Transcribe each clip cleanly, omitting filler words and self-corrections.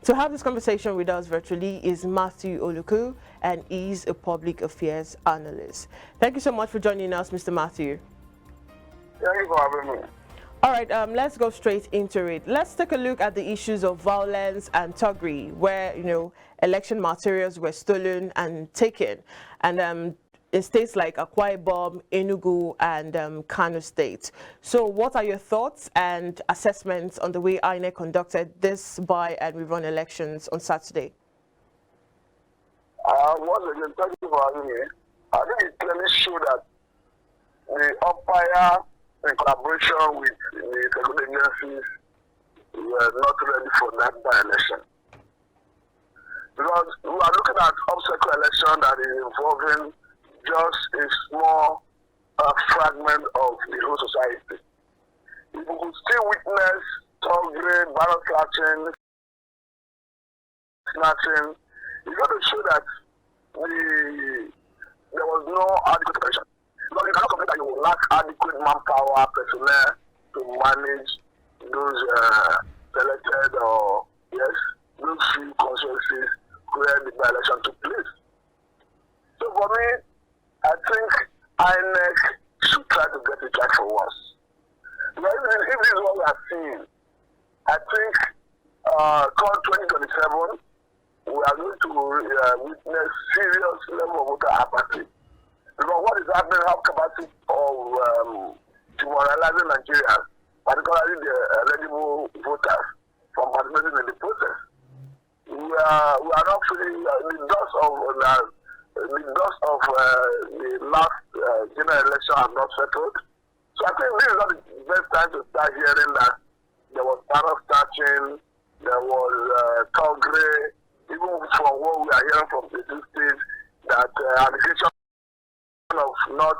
To have this conversation with us virtually is Matthew Oluku, and he's a public affairs analyst. Thank you so much for joining us, Mr. Matthew. Thank you for having me. All right, let's go straight into it. Let's take a look at the issues of violence and thuggery, where, election materials were stolen and taken. And in states like Akwa Ibom, Enugu, and Kano State. So what are your thoughts and assessments on the way INEC conducted this by and rerun elections on Saturday? Once again, thank you for having me. I think it clearly showed that the umpire, in collaboration with the security agencies, were not ready for that by-election. Because we are looking at obstacle election that is involving just a small fragment of the whole society. If we could still witness thuggery, ballot snatching, it's going to show that there was no adequate preparation. Because you cannot complain that you will lack adequate manpower, personnel to manage those selected or, those few constituencies where the by-election took place. So for me, I think INEC should try to get it right for once. Because if this is what we are seeing, I think come 2027, we are going to witness serious level of voter apathy. Because what is happening, have capacity of demoralizing Nigerians, particularly the eligible voters, from participating in the process. We are not feeling the dust of the last general election have not settled. So I think this is not the best time to start hearing that there was ballot snatching, there was thuggery, even from what we are hearing from the states, that allegation of not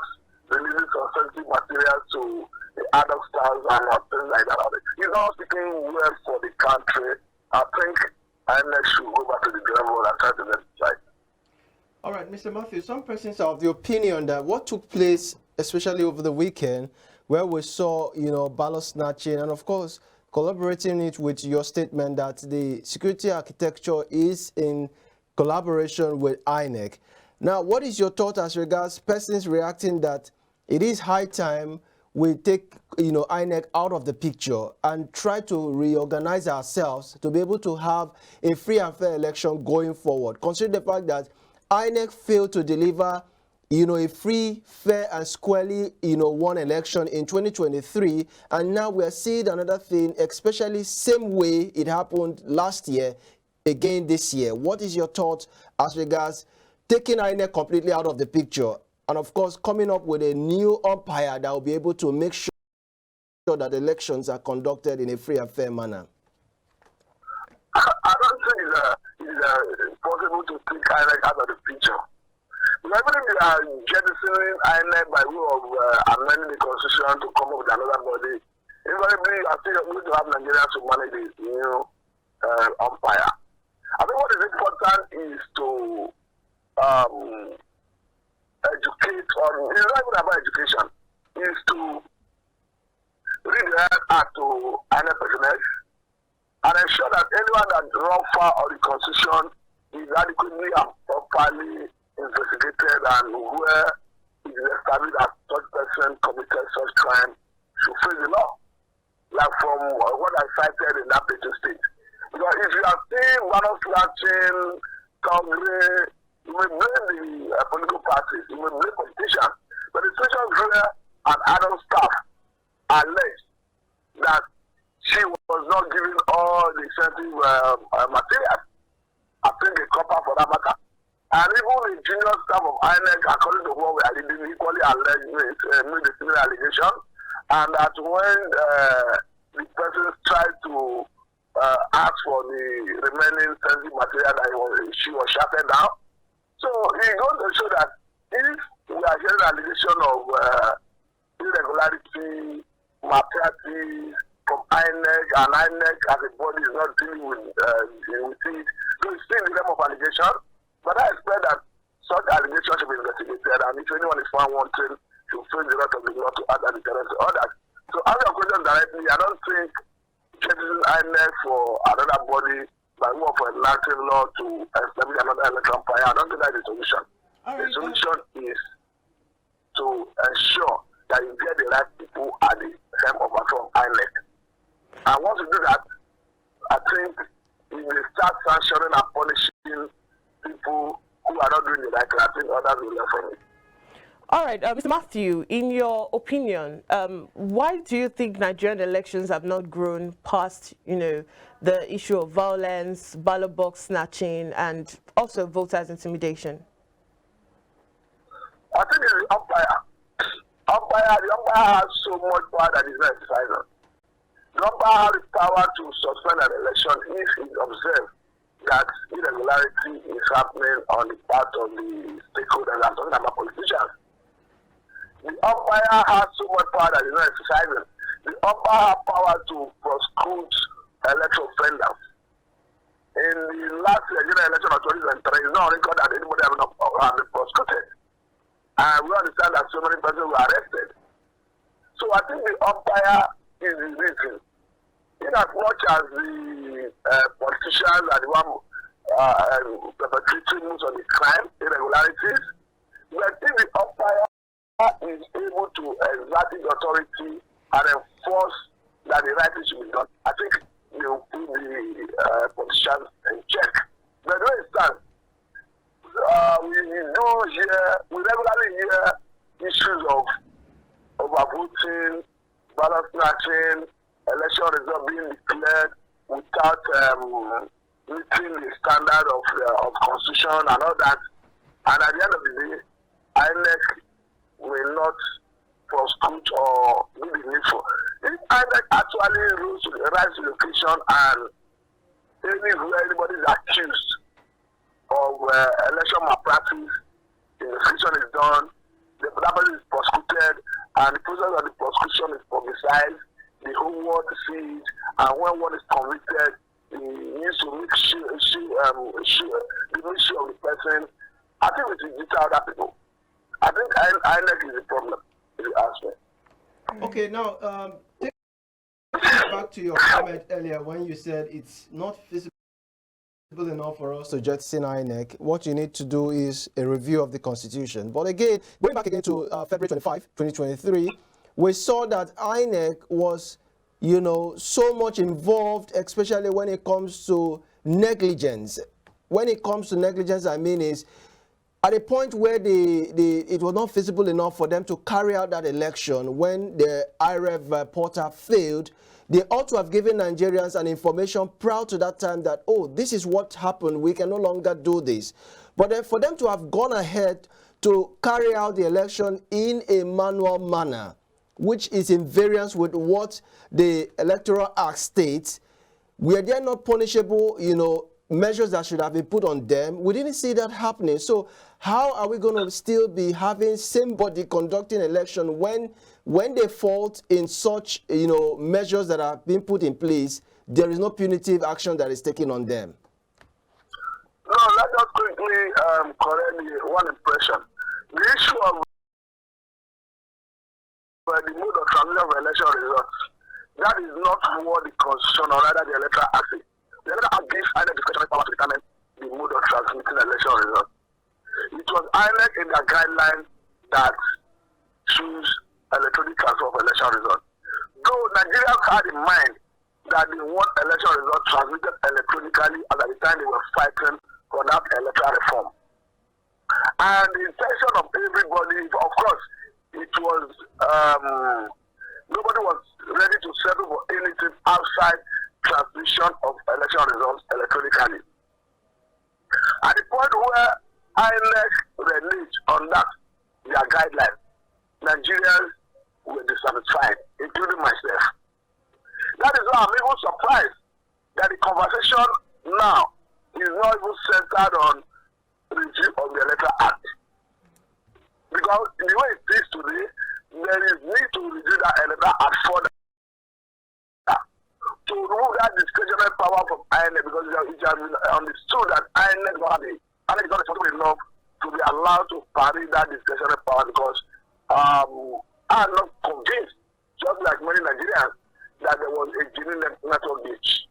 releasing some sensitive materials to the adult stars and things like that. It's not speaking well for the country. I think INEC should go back to the drawing board and try to get it right. All right, Mr. Matthew, some persons are of the opinion that what took place, especially over the weekend, where we saw, ballot snatching, and of course, collaborating it with your statement that the security architecture is in collaboration with INEC. Now, what is your thought as regards persons reacting that it is high time we take, INEC out of the picture and try to reorganize ourselves to be able to have a free and fair election going forward, considering the fact that INEC failed to deliver, a free, fair, and squarely, won election in 2023, and now we are seeing another thing, especially same way it happened last year, again this year. What is your thought as regards taking INEC completely out of the picture, and of course coming up with a new umpire that will be able to make sure that elections are conducted in a free and fair manner? I don't think it's possible to take INEC out of the picture. Even if you are jettisoning INEC by way of amending the constitution to come up with another body, invariably you are still going to have Nigerians to manage this new umpire. I think what is important is to educate, or it's not even about education, is to redirect out to INEC personnel and ensure that anyone that runs foul of the constitution is adequately and properly investigated, and where it is established that such person committed such crime should face the law. Like from what I cited in that Plateau state. Because if you are seeing ballot snatching, thuggery, you may blame the political parties, you may blame politicians. But the situation where an adult staff alleged that she was not given all the sensitive materials, I think the copper for that matter. And even the junior staff of INEC, according to what we are reading, equally alleged made a similar allegation. And that when the person tried to ask for the remaining sensitive material that she was shouted down. So it goes to show that if we are hearing allegation of irregularity, malpractice from INEC, and INEC as a body is not dealing with it, so it's still in the realm of allegation. But I expect that such allegations should be investigated, and if anyone is found wanting, to face the rest of the law to add an deterrent to others. So answer your question directly, I don't think changing INEC for another body by way of enacting law to establish another electoral umpire. I don't think that is the solution. The solution is to ensure that you get the right people at the helm of our INEC. And once you do that, I think we will start sanctioning and punishing people who are not doing the right thing. I think others will learn from it. All right, Mr. Matthew, in your opinion, why do you think Nigerian elections have not grown past, the issue of violence, ballot box snatching, and also voters' intimidation? I think it's the umpire. The umpire has so much power that is not exercised. The umpire has the power to suspend an election if it observes that irregularity is happening on the part of the stakeholders. I'm talking about politicians. The umpire has so much power that is not exercising. The umpire has power to prosecute electoral offenders. In the last Nigerian election of 2023, it's not record that anybody has been prosecuted. And we understand that so many persons were arrested. So I think the umpire is the reason. In as much as the politicians are the one perpetrating most of the crime, irregularities, but I think the umpire is able to exert his authority and enforce that the right thing should be done. I think they will put the politicians in check. But when it stands, we regularly hear issues of overvoting, ballot snatching, election result being declared without meeting the standard of constitution and all that. And at the end of the day, INEC will not prosecute or do the needful. If INEC actually rules to the right to the occasion and anywhere anybody is accused of election malpractice, the investigation is done, that person is prosecuted, and the process of the prosecution is publicized, the whole world sees, and when one is convicted, he needs to make sure of the person. I think we should deter other people. I think INEC is the problem, if you ask me. Okay, now, take back to your comment earlier when you said it's not feasible enough for us to jettison INEC. What you need to do is a review of the Constitution. But again, going back again to February 25, 2023, we saw that INEC was, so much involved, especially when it comes to negligence. When it comes to negligence, I mean is at a point where it was not feasible enough for them to carry out that election when the IREV portal failed. They ought to have given Nigerians an information prior to that time that, oh, this is what happened, we can no longer do this. But then for them to have gone ahead to carry out the election in a manual manner, which is in variance with what the Electoral Act states, were there not punishable, measures that should have been put on them? We didn't see that happening. So how are we going to still be having somebody conducting election when they fault in such, measures that are being put in place, there is no punitive action that is taken on them? No, let us quickly correct one impression. The issue of the mode of transmission of election results, that is not what the Constitution or rather the Electoral Act says. The Electoral Act gives INEC discretionary power to determine the mode of transmitting election results. It was INEC in their guidelines that choose electronic transfer of election results. Though Nigerians had in mind that they want election results transmitted electronically at the time they were fighting for that electoral reform. And the intention of everybody, of course, it was, nobody was ready to settle for anything outside transmission of election results electronically. At the point where INEC reneged on that, their guidelines, Nigerians were dissatisfied, including myself. That is why I'm even surprised that the conversation now is not even centered on review of the Electoral Act. Because the way it is today, there is need to review that Electoral Act further to remove that discretionary power from INEC, because it has been understood that INEC is not responsible enough to be allowed to parry that discretionary power, because I'm not convinced, just like many Nigerians, that there was a genuine network glitch.